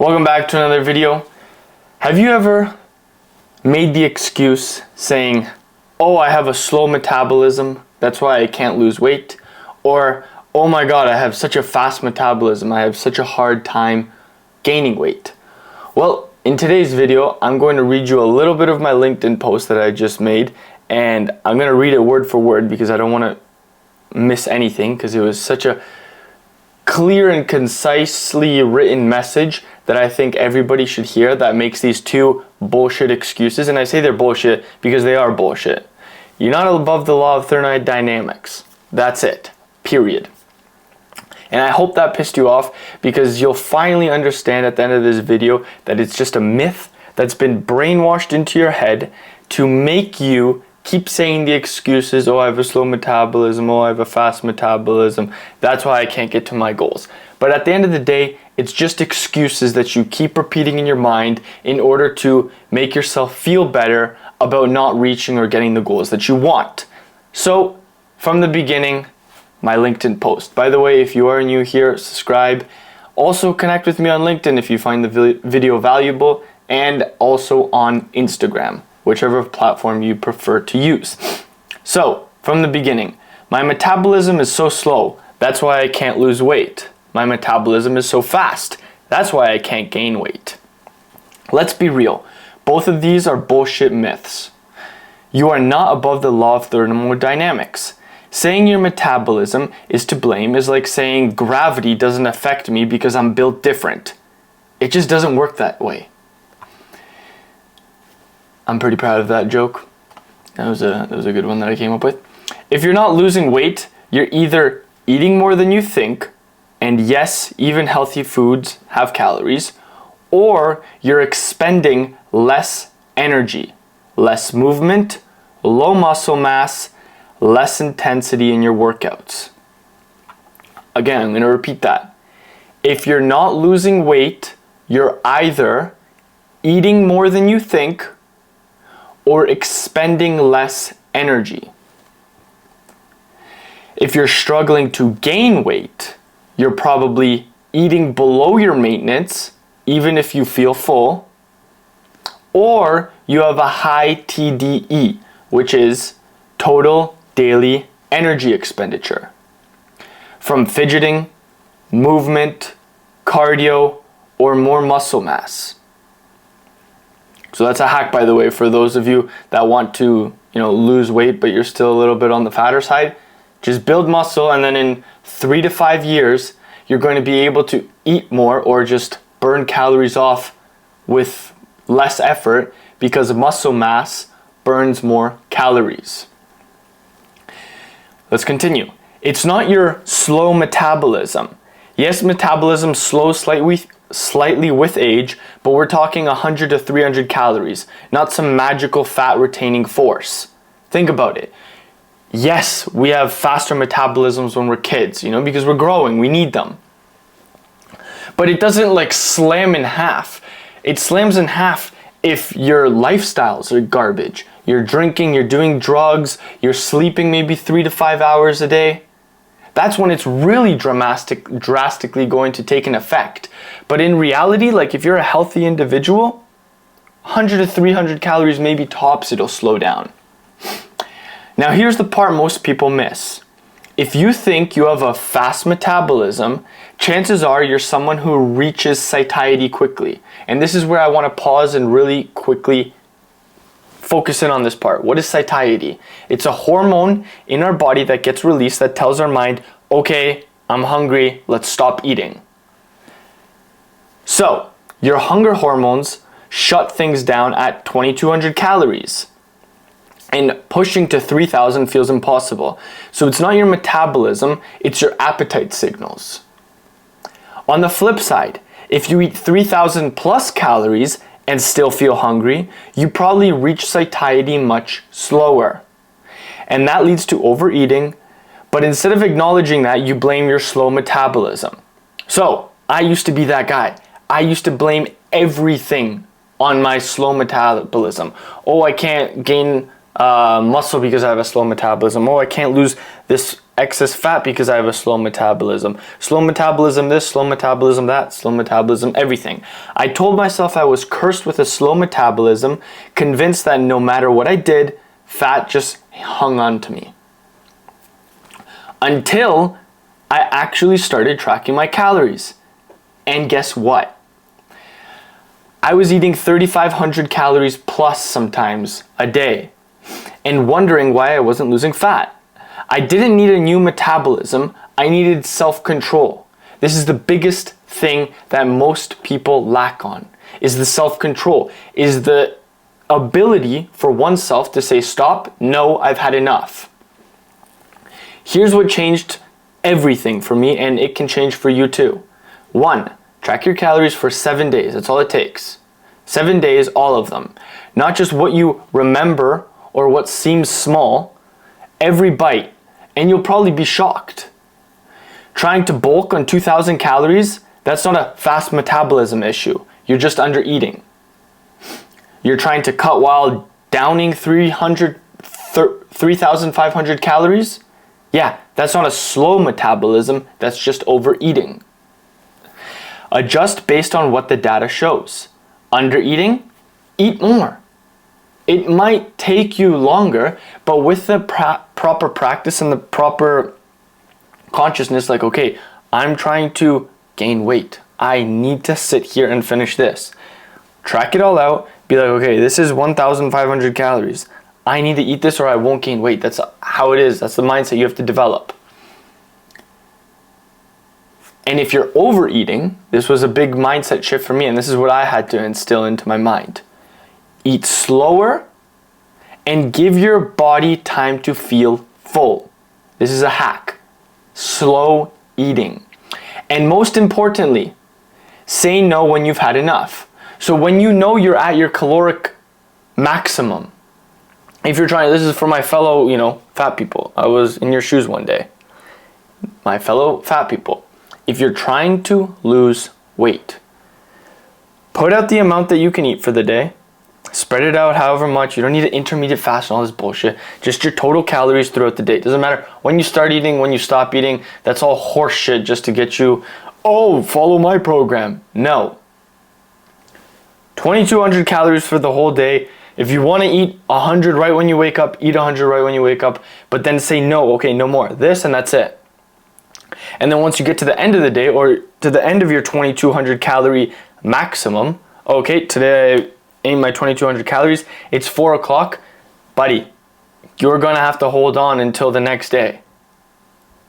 Welcome back to another video. Have you ever made the excuse saying, oh, I have a slow metabolism, that's why I can't lose weight? Or, oh my god, I have such a fast metabolism, I have such a hard time gaining weight? Well, in today's video, I'm going to read you a little bit of my LinkedIn post that I just made, and I'm going to read it word for word because I don't want to miss anything, because it was such a clear and concisely written message that I think everybody should hear that makes these two bullshit excuses. And I say they're bullshit because they are bullshit. You're not above the law of thermodynamics. That's it. Period. And I hope that pissed you off, because you'll finally understand at the end of this video that it's just a myth that's been brainwashed into your head to make you keep saying the excuses. Oh, I have a slow metabolism. Oh, I have a fast metabolism. That's why I can't get to my goals. But at the end of the day, it's just excuses that you keep repeating in your mind in order to make yourself feel better about not reaching or getting the goals that you want. So, from the beginning, my LinkedIn post. By the way, if you are new here, subscribe. Also connect with me on LinkedIn if you find the video valuable, and also on Instagram, whichever platform you prefer to use. So, from the beginning, my metabolism is so slow, that's why I can't lose weight. My metabolism is so fast, that's why I can't gain weight. Let's be real, both of these are bullshit myths. You are not above the law of thermodynamics. Saying your metabolism is to blame is like saying gravity doesn't affect me because I'm built different. It just doesn't work that way. I'm pretty proud of that joke. That was a good one that I came up with. If you're not losing weight, you're either eating more than you think, and yes, even healthy foods have calories, or you're expending less energy, less movement, low muscle mass, less intensity in your workouts. Again, I'm going to repeat that. If you're not losing weight, you're either eating more than you think or expending less energy. If you're struggling to gain weight, you're probably eating below your maintenance, even if you feel full, or you have a high TDE, which is total daily energy expenditure, from fidgeting, movement, cardio, or more muscle mass. So that's a hack, by the way, for those of you that want to, lose weight, but you're still a little bit on the fatter side. Just build muscle, and then in 3 to 5 years, you're going to be able to eat more or just burn calories off with less effort, because muscle mass burns more calories. Let's continue. It's not your slow metabolism. Yes, metabolism slows slightly with age, but we're talking 100 to 300 calories, not some magical fat retaining force. Think about it. Yes, we have faster metabolisms when we're kids, because we're growing, we need them. But it doesn't slam in half. It slams in half if your lifestyles are garbage. You're drinking, you're doing drugs, you're sleeping maybe 3 to 5 hours a day. That's when it's really drastically going to take an effect. But in reality, if you're a healthy individual, 100 to 300 calories maybe tops, it'll slow down. Now here's the part most people miss. If you think you have a fast metabolism, chances are you're someone who reaches satiety quickly. And this is where I want to pause and really quickly focus in on this part. What is satiety? It's a hormone in our body that gets released that tells our mind, okay, I'm hungry, let's stop eating. So, your hunger hormones shut things down at 2,200 calories. And pushing to 3,000 feels impossible. So it's not your metabolism, it's your appetite signals. On the flip side, if you eat 3,000 plus calories and still feel hungry, you probably reach satiety much slower. And that leads to overeating, but instead of acknowledging that, you blame your slow metabolism. So, I used to be that guy. I used to blame everything on my slow metabolism. Oh, I can't gain muscle because I have a slow metabolism. Oh, I can't lose this excess fat because I have a slow metabolism. Slow metabolism this, slow metabolism that, slow metabolism everything. I told myself I was cursed with a slow metabolism, convinced that no matter what I did, fat just hung on to me. Until I actually started tracking my calories. And guess what? I was eating 3,500 calories plus sometimes a day and wondering why I wasn't losing fat. I didn't need a new metabolism, I needed self-control. This is the biggest thing that most people lack on, is the self-control, is the ability for oneself to say, stop, no, I've had enough. Here's what changed everything for me, and it can change for you too. 1, track your calories for 7 days. That's all it takes. 7 days, all of them. Not just what you remember or what seems small, every bite, and you'll probably be shocked. Trying to bulk on 2,000 calories, that's not a fast metabolism issue. You're just under eating. You're trying to cut while downing 3,500 calories? Yeah, that's not a slow metabolism, that's just overeating. Adjust based on what the data shows. Undereating? Eat more. It might take you longer, but with the proper practice and the proper consciousness, like, okay, I'm trying to gain weight. I need to sit here and finish this. Track it all out. Be like, okay, this is 1,500 calories. I need to eat this or I won't gain weight. That's how it is. That's the mindset you have to develop. And if you're overeating, this was a big mindset shift for me, and this is what I had to instill into my mind. Eat slower and give your body time to feel full. This is a hack. Slow eating. And most importantly, say no when you've had enough. So when you know you're at your caloric maximum, if you're trying, this is for my fellow, fat people. I was in your shoes one day. My fellow fat people. If you're trying to lose weight, put out the amount that you can eat for the day. Spread it out however much. You don't need an intermediate fast and all this bullshit. Just your total calories throughout the day. It doesn't matter when you start eating, when you stop eating. That's all horse shit just to get you, follow my program. No. 2,200 calories for the whole day. If you want to eat 100 right when you wake up, eat 100 right when you wake up. But then say no, okay, no more. This and that's it. And then once you get to the end of the day or to the end of your 2,200 calorie maximum, okay, today I ate my 2,200 calories, it's 4 o'clock, buddy, you're going to have to hold on until the next day.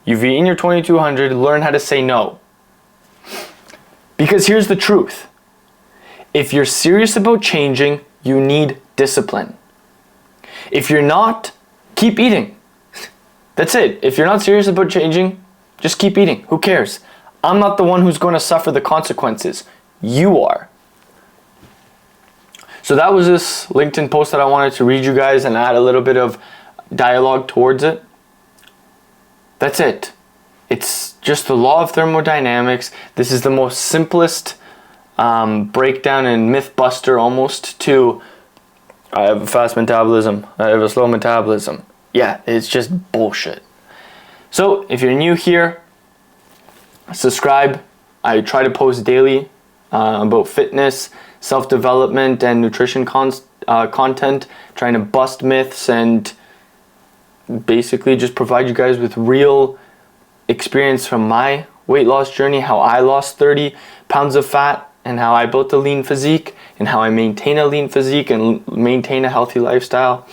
You've eaten your 2,200, learn how to say no. Because here's the truth. If you're serious about changing, you need discipline. If you're not, keep eating. That's it. If you're not serious about changing, just keep eating. Who cares? I'm not the one who's going to suffer the consequences. You are. So that was this LinkedIn post that I wanted to read you guys and add a little bit of dialogue towards it. That's it. It's just the law of thermodynamics. This is the most simplest breakdown and myth buster almost to I have a fast metabolism, I have a slow metabolism. Yeah, it's just bullshit. So if you're new here, subscribe. I try to post daily about fitness, self-development, and nutrition content, trying to bust myths and basically just provide you guys with real experience from my weight loss journey, how I lost 30 pounds of fat and how I built a lean physique and how I maintain a lean physique and maintain a healthy lifestyle.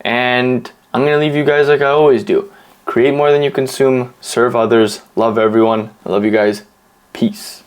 And I'm going to leave you guys like I always do. Create more than you consume, serve others, love everyone. I love you guys. Peace.